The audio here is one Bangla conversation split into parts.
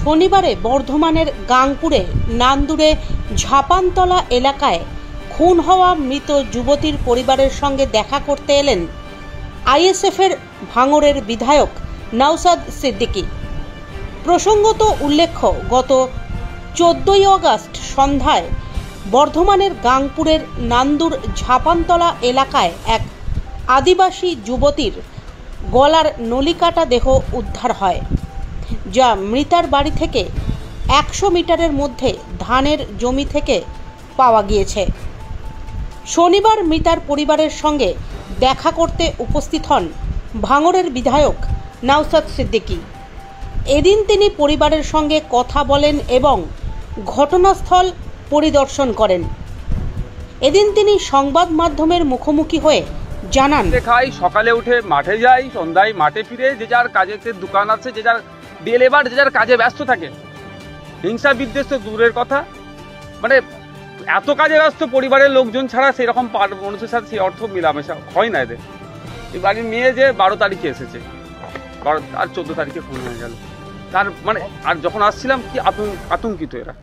শনিবারে বর্ধমানের গাংপুরে নান্দুরে ঝাপানতলা এলাকায় খুন হওয়া মৃত যুবতীর পরিবারের সঙ্গে দেখা করতে এলেন আইএসএফের ভাঙড়ের বিধায়ক নওশাদ সিদ্দিকী। প্রসঙ্গত উল্লেখ্য, গত 14ই আগস্ট সন্ধ্যায় বর্ধমানের গাংপুরের নান্দুর ঝাপানতলা এলাকায় এক আদিবাসী যুবতীর গলার নলিকাটা দেহ উদ্ধার হয়, যা মৃতার বাড়ি থেকে 100 মিটারের মধ্যে ধানের জমি থেকে পাওয়া গিয়েছে। শনিবার মৃতার পরিবারের সঙ্গে দেখা করতে উপস্থিত হন ভাঙড়ের বিধায়ক নওশাদ সিদ্দিকী। এদিন তিনি পরিবারের সঙ্গে কথা বলেন এবং ঘটনাস্থল পরিদর্শন করেন। এদিন তিনি সংবাদ মাধ্যমের মুখোমুখি হয়ে জানান, খাই, সকালে উঠে মাঠে যাই, সন্ধ্যায় মাঠে ফিরে যে যার কাজে দোকান আছে, যে যার ডে লেবার, যে যার কাজে ব্যস্ত থাকে। হিংসা বিদ্বেষ তো দূরের কথা, মানে এত কাজে ব্যস্ত পরিবারের লোকজন ছাড়া সেরকম মানুষের সাথে সেই অর্থ মিলামেশা হয় না এদের। এই বাড়ির মেয়ে যে 12 তারিখে এসেছে, আর 14 তারিখে ফোন হয়ে গেল। তার মানে আর যখন আসছিলাম কি আতঙ্কিত, এরা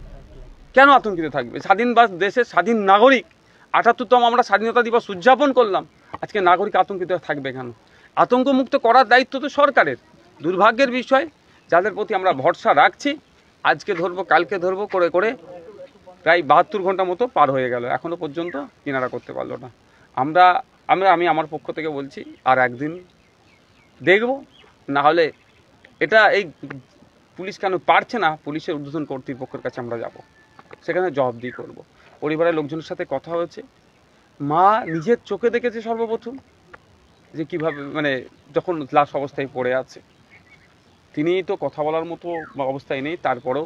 কেন আতঙ্কিত থাকবে? স্বাধীন দেশের স্বাধীন নাগরিক, 78তম আমরা স্বাধীনতা দিবস উদযাপন করলাম, আজকে নাগরিক আতঙ্কিত থাকবে কেন? আতঙ্কমুক্ত করার দায়িত্ব তো সরকারের। দুর্ভাগ্যের বিষয়, যাদের প্রতি আমরা ভরসা রাখছি, আজকে ধরবো কালকে ধরবো করে করে প্রায় 72 ঘন্টা মতো পার হয়ে গেল, এখনো পর্যন্ত কিনারা করতে পারলো না। আমি আমার পক্ষ থেকে বলছি, আর একদিন দেখব, না হলে এটা এই পুলিশ কেন পারছে না, পুলিশের ঊর্ধ্বতন কর্তৃপক্ষের কাছে আমরা যাব, সেখানে জবাবদিহি করব। পরিবারের লোকজনের সাথে কথা হয়েছে, মা নিজের চোখে দেখেছে সর্বপ্রথম যে কিভাবে, মানে যখন লাশ অবস্থায় পড়ে আছে, তিনি তো কথা বলার মতো অবস্থায় নেই, তারপরেও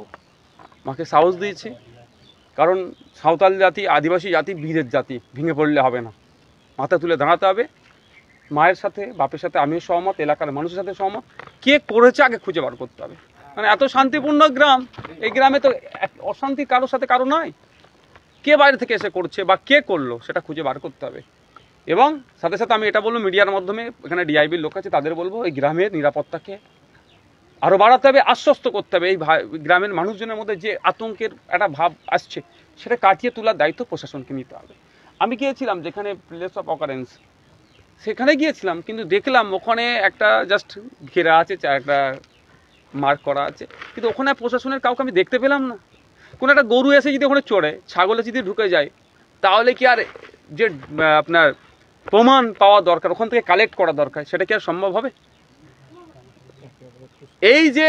মাকে সাহস দিয়েছে। কারণ সাঁওতাল জাতি, আদিবাসী জাতি বীরের জাতি, ভেঙে পড়লে হবে না, মাথা তুলে দাঁড়াতে হবে। মায়ের সাথে বাপের সাথে আমিও সহমত, এলাকার মানুষের সাথে সহমত। কে করেছে আগে খুঁজে বার করতে হবে। মানে এত শান্তিপূর্ণ গ্রাম, এই গ্রামে তো অশান্তি কারোর সাথে কারো নয়। কে বাইরে থেকে এসে করছে বা কে করলো সেটা খুঁজে বার করতে হবে। এবং সাথে সাথে আমি এটা বলবো, মিডিয়ার মাধ্যমে, এখানে ডিআইবির লোক আছে, তাদের বলবো এই গ্রামের নিরাপত্তাকে আরও বাড়াতে হবে, আশ্বস্ত করতে হবে। এই গ্রামের মানুষজনের মধ্যে যে আতঙ্কের একটা ভাব আসছে, সেটা কাটিয়ে তোলার দায়িত্ব প্রশাসনকে নিতে হবে। আমি গিয়েছিলাম যেখানে প্লেস অফ অকারেন্স, সেখানে গিয়েছিলাম, কিন্তু দেখলাম ওখানে একটা জাস্ট ঘেরা আছে, একটা মার্ক করা আছে, কিন্তু ওখানে প্রশাসনের কাউকে আমি দেখতে পেলাম না। কোনো একটা গরু এসে যদি ওখানে চড়ে, ছাগলে যদি ঢুকে যায়, তাহলে কি আর যে আপনার প্রমাণ পাওয়া দরকার, ওখান থেকে কালেক্ট করা দরকার, সেটা কি আর সম্ভব হবে? এই যে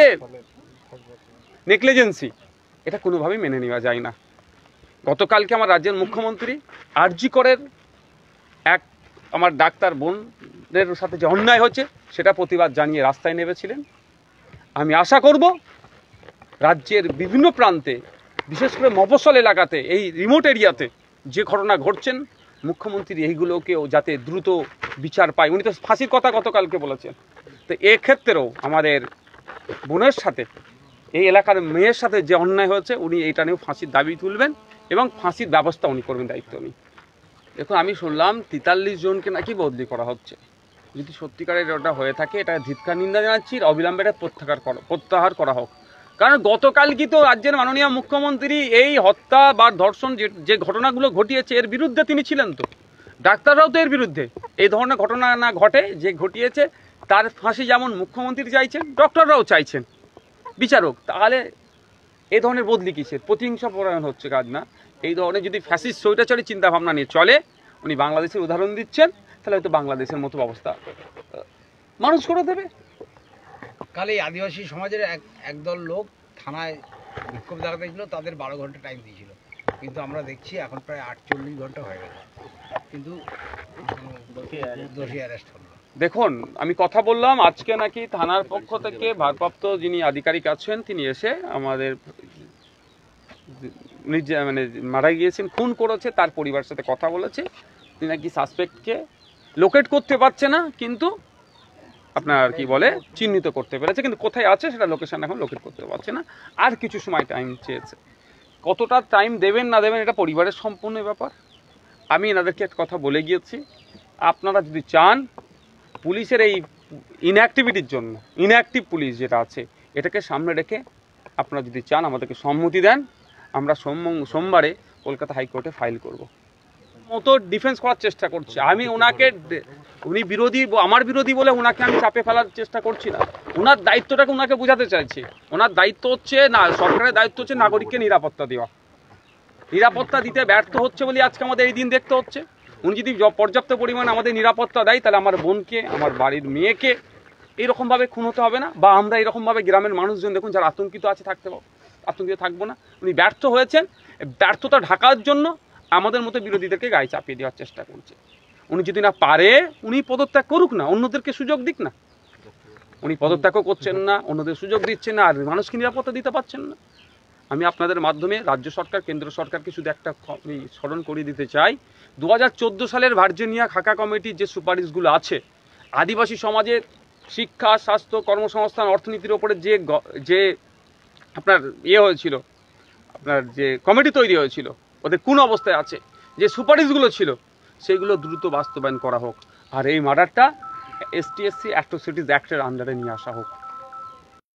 নেগলিজেন্সি, এটা কোনোভাবেই মেনে নেওয়া যায় না। গতকালকে আমার রাজ্যের মুখ্যমন্ত্রী আরজি করের এক আমার ডাক্তার বোনের সাথে যে অন্যায় হচ্ছে, সেটা প্রতিবাদ জানিয়ে রাস্তায় নেমেছিলেন। আমি আশা করব রাজ্যের বিভিন্ন প্রান্তে, বিশেষ করে মফস্বল এলাকাতে, এই রিমোট এরিয়াতে যে ঘটনা ঘটছেন, মুখ্যমন্ত্রী এইগুলোকেও যাতে দ্রুত বিচার পায়। উনি তো ফাঁসির কথা গতকালকে বলেছেন। তো এক্ষেত্রেও আমাদের বোনের সাথে, এই এলাকার মেয়ের সাথে যে অন্যায় হয়েছে, উনি এইটা নিয়েও ফাঁসির দাবি তুলবেন এবং ফাঁসির ব্যবস্থা উনি করবেন, দায়িত্ব উনি। দেখুন, আমি শুনলাম 43 জনকে নাকি বদলি করা হচ্ছে। যদি সত্যিকারের ওটা হয়ে থাকে, এটা ধিক্কার নিন্দা জানাচ্ছি, অবিলম্বে এটা প্রত্যাহার করা হোক। কারণ গতকাল কি তো রাজ্যের মাননীয় মুখ্যমন্ত্রী এই হত্যা বা ধর্ষণ যে ঘটনাগুলো ঘটিয়েছে, এর বিরুদ্ধে তিনি ছিলেন। তো ডাক্তাররাও তো এর বিরুদ্ধে, এই ধরনের ঘটনা না ঘটে, যে ঘটিয়েছে তার ফাঁসি যেমন মুখ্যমন্ত্রী চাইছেন, ডক্টররাও চাইছেন, বিচারক। তাহলে এই ধরনের বদলি কিসের? প্রতিহিংসা পরায়ণ হচ্ছে কাজ না। এই ধরনের যদি ফ্যাসিস্ট স্বৈরাচারী চিন্তাভাবনা নিয়ে চলে, উনি বাংলাদেশের উদাহরণ দিচ্ছেন, তাহলে হয়তো বাংলাদেশের মতো অবস্থা মানুষ করে দেবে। কাল এই আদিবাসী সমাজের একদল লোক থানায় বিক্ষোভ দেখাতে ছিল, তাদের 12 ঘন্টা টাইম দিয়েছিল, কিন্তু আমরা দেখছি এখন প্রায় 48 ঘন্টা হয়ে গেছে, কিন্তু দোষী অ্যারেস্ট হলো। দেখুন, আমি কথা বললাম, আজকে নাকি থানার পক্ষ থেকে ভারপ্রাপ্ত যিনি আধিকারিক আছেন, তিনি এসে আমাদের মানে মারা গিয়েছেন, খুন করেছে, তার পরিবারের সাথে কথা বলেছে। তিনি নাকি সাসপেক্টকে লোকেট করতে পারছে না, কিন্তু আপনার কি বলে চিহ্নিত করতে পেরেছে, কিন্তু কোথায় আছে সেটা লোকেশন এখন লোকেট করতে পারছে না। আর কিছু সময় টাইম চেয়েছে। কতটা টাইম দেবেন না দেবেন, এটা পরিবারের সম্পূর্ণ ব্যাপার। আমি এনাদেরকে একটা কথা বলে গিয়েছি, আপনারা যদি চান পুলিশের এই ইনঅ্যাক্টিভিটির জন্য, ইনঅ্যাক্টিভ পুলিশ যেটা আছে, এটাকে সামনে রেখে আপনারা যদি চান আমাদেরকে সম্মতি দেন, আমরা সোমবারে কলকাতা হাইকোর্টে ফাইল করব। মতো ডিফেন্স করার চেষ্টা করছে। আমি ওনাকে, উনি বিরোধী, আমার বিরোধী বলে ওনাকে আমি চাপে ফেলার চেষ্টা করছি না। ওনার দায়িত্বটাকে ওনাকে বোঝাতে চাইছি। ওনার দায়িত্ব হচ্ছে না, সরকারের দায়িত্ব হচ্ছে নাগরিককে নিরাপত্তা দেওয়া। নিরাপত্তা দিতে ব্যর্থ হচ্ছে বলে আজকে আমাদের এই দিন দেখতে হচ্ছে। উনি যদি পর্যাপ্ত পরিমাণে আমাদের নিরাপত্তা দেয়, তাহলে আমার বোনকে, আমার বাড়ির মেয়েকে এইরকমভাবে খুন হতে হবে না, বা আমরা এরকমভাবে গ্রামের মানুষজন দেখুন যারা আতঙ্কিত আছে আতঙ্কিত থাকবো না। উনি ব্যর্থ হয়েছেন, ব্যর্থতা ঢাকার জন্য আমাদের মতো বিরোধীদেরকে গায়ে চাপিয়ে দেওয়ার চেষ্টা করছে। উনি যদি না পারে, উনি পদত্যাগ করুক না, অন্যদেরকে সুযোগ দিক না। উনি পদত্যাগও করছেন না, অন্যদের সুযোগ দিচ্ছেন না, আর মানুষকে নিরাপত্তা দিতে পারছেন না। আমি আপনাদের মাধ্যমে রাজ্য সরকার, কেন্দ্র সরকারকে শুধু একটা স্মরণ করিয়ে দিতে চাই, 2014 সালের ভার্জিনিয়া খাকা কমিটির যে সুপারিশগুলো আছে, আদিবাসী সমাজের শিক্ষা, স্বাস্থ্য, কর্মসংস্থান, অর্থনীতির ওপরে যে আপনার হয়েছিল, আপনার যে কমিটি তৈরি হয়েছিল, ওদের কোন অবস্থায় আছে, যে সুপারিশগুলো ছিল, সেগুলো দ্রুত বাস্তবায়ন করা হোক। আর এই মার্ডারটা STSC অ্যাট্রোসিটিজ অ্যাক্টের আন্ডারে নিয়ে আসা হোক।